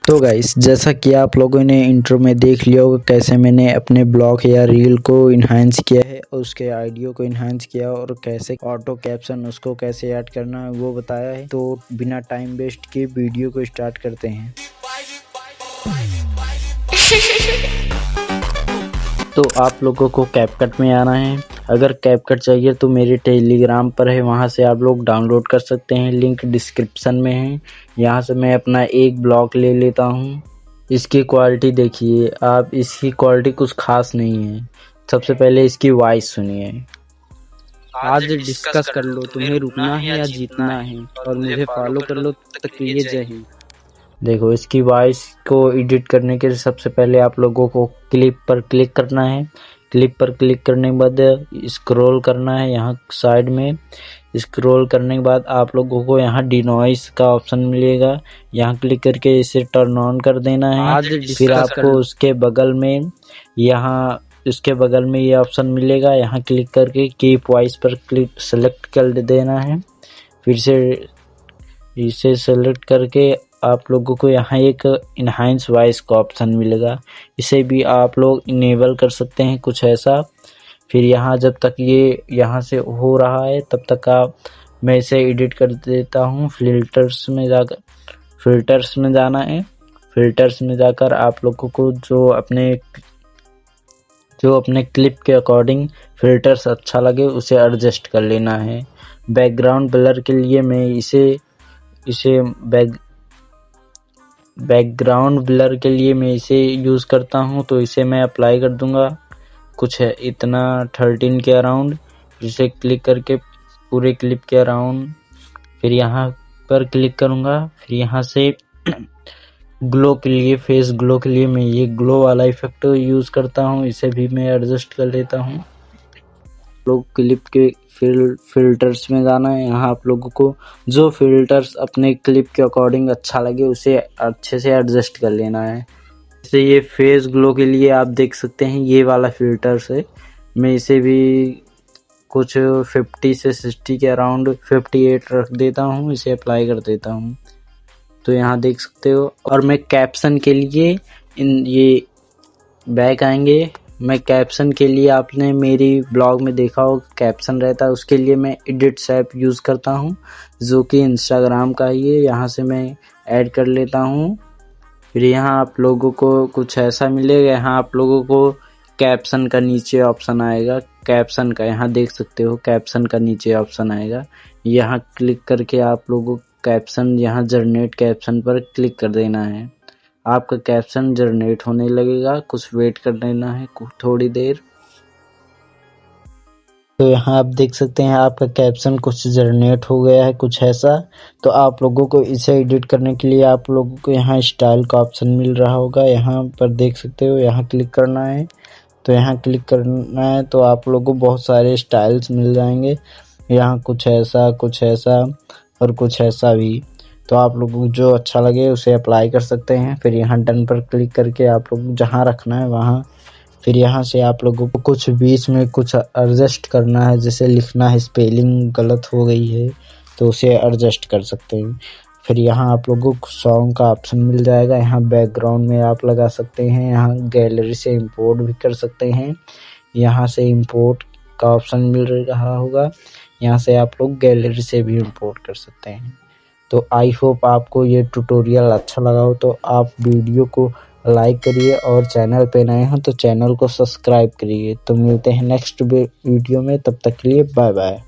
तो गाइस, जैसा कि आप लोगों ने इंट्रो में देख लिया होगा कैसे मैंने अपने ब्लॉग या रील को इन्हांस किया है और उसके ऑडियो को इन्हांस किया और कैसे ऑटो कैप्शन उसको कैसे ऐड करना है वो बताया है। तो बिना टाइम वेस्ट किए वीडियो को स्टार्ट करते हैं। तो आप लोगों को कैपकट में आना है। अगर कैपकट चाहिए तो मेरे टेलीग्राम पर है, वहाँ से आप लोग डाउनलोड कर सकते हैं, लिंक डिस्क्रिप्शन में है। यहाँ से मैं अपना एक ब्लॉग ले लेता हूँ। इसकी क्वालिटी देखिए आप, इसकी क्वालिटी कुछ खास नहीं है। सबसे पहले इसकी वॉइस सुनिए। आज डिस्कस कर लो, तुम्हें रुकना है या जीतना है, और मुझे फॉलो कर लो, तब तक के लिए जय हिंद। देखो, इसकी वॉइस को एडिट करने के लिए सबसे पहले आप लोगों को क्लिप पर क्लिक करना है। क्लिप पर क्लिक करने के बाद स्क्रॉल करना है, यहाँ साइड में स्क्रॉल करने के बाद आप लोगों को यहाँ डिनॉइस का ऑप्शन मिलेगा, यहाँ क्लिक करके इसे टर्न ऑन कर देना है। फिर आपको उसके बगल में ये ऑप्शन मिलेगा, यहाँ क्लिक करके कीप वॉइस पर क्लिक सेलेक्ट कर देना है। फिर से इसे सेलेक्ट करके आप लोगों को यहाँ एक इनहांस वॉइस का ऑप्शन मिलेगा, इसे भी आप लोग इनेबल कर सकते हैं कुछ ऐसा। फिर यहाँ जब तक ये यहाँ से हो रहा है तब तक मैं इसे एडिट कर देता हूँ। फिल्टर्स में जाना है। फिल्टर्स में जाकर आप लोगों को जो अपने क्लिप के अकॉर्डिंग फिल्टर्स अच्छा लगे उसे एडजस्ट कर लेना है। बैकग्राउंड ब्लर के लिए मैं बैकग्राउंड ब्लर के लिए मैं इसे यूज़ करता हूँ, तो इसे मैं अप्लाई कर दूंगा कुछ है इतना 13 के अराउंड। इसे क्लिक करके पूरे क्लिप के अराउंड फिर यहाँ पर क्लिक करूँगा। फिर यहाँ से ग्लो के लिए, फेस ग्लो के लिए मैं ये ग्लो वाला इफेक्ट यूज़ करता हूँ, इसे भी मैं एडजस्ट कर लेता हूँ। लोग क्लिप के फिल्टर्स में जाना है। यहाँ आप लोगों को जो फिल्टर्स अपने क्लिप के अकॉर्डिंग अच्छा लगे उसे अच्छे से एडजस्ट कर लेना है। जैसे ये फेस ग्लो के लिए आप देख सकते हैं ये वाला फिल्टर्स है, मैं इसे भी कुछ 50 से 60 के अराउंड 58 रख देता हूँ, इसे अप्लाई कर देता हूँ। तो यहाँ देख सकते हो। और मैं कैप्शन के लिए ये बैक आएंगे। मैं कैप्शन के लिए आपने मेरी ब्लॉग में देखा हो कैप्शन रहता है, उसके लिए मैं एडिट्स ऐप यूज़ करता हूँ जो कि इंस्टाग्राम का ही है। यहाँ से मैं ऐड कर लेता हूँ। फिर यहाँ आप लोगों को कुछ ऐसा मिलेगा, यहाँ आप लोगों को कैप्शन का नीचे ऑप्शन आएगा, कैप्शन का यहाँ देख सकते हो, कैप्शन का नीचे ऑप्शन आएगा। यहाँ क्लिक करके आप लोगों को कैप्शन, यहाँ जनरेट कैप्शन पर क्लिक कर देना है। आपका कैप्शन जनरेट होने लगेगा, कुछ वेट कर लेना है थोड़ी देर। तो यहाँ आप देख सकते हैं आपका कैप्शन कुछ जनरेट हो गया है कुछ ऐसा। तो आप लोगों को इसे एडिट करने के लिए आप लोगों को यहाँ स्टाइल का ऑप्शन मिल रहा होगा, यहाँ पर देख सकते हो, यहाँ क्लिक करना है। तो यहाँ क्लिक करना है तो आप लोगों को बहुत सारे स्टाइल्स मिल जाएंगे, यहाँ कुछ ऐसा और कुछ ऐसा भी। तो आप लोगों को जो अच्छा लगे उसे अप्लाई कर सकते हैं। फिर यहाँ डन पर क्लिक करके आप लोग जहाँ रखना है वहाँ, फिर यहाँ से आप लोगों को कुछ बीच में कुछ एडजस्ट करना है, जैसे लिखना है स्पेलिंग गलत हो गई है तो उसे एडजस्ट कर सकते हैं। फिर यहाँ आप लोगों को सॉन्ग का ऑप्शन मिल जाएगा, यहाँ बैकग्राउंड में आप लगा सकते हैं, यहाँ गैलरी से इंपोर्ट भी कर सकते हैं, यहाँ से इंपोर्ट का ऑप्शन मिल रहा होगा, यहाँ से आप लोग गैलरी से भी इंपोर्ट कर सकते हैं। तो आई होप आपको ये ट्यूटोरियल अच्छा लगा हो, तो आप वीडियो को लाइक करिए और चैनल पे नए हो तो चैनल को सब्सक्राइब करिए। तो मिलते हैं नेक्स्ट वीडियो में, तब तक के लिए बाय बाय।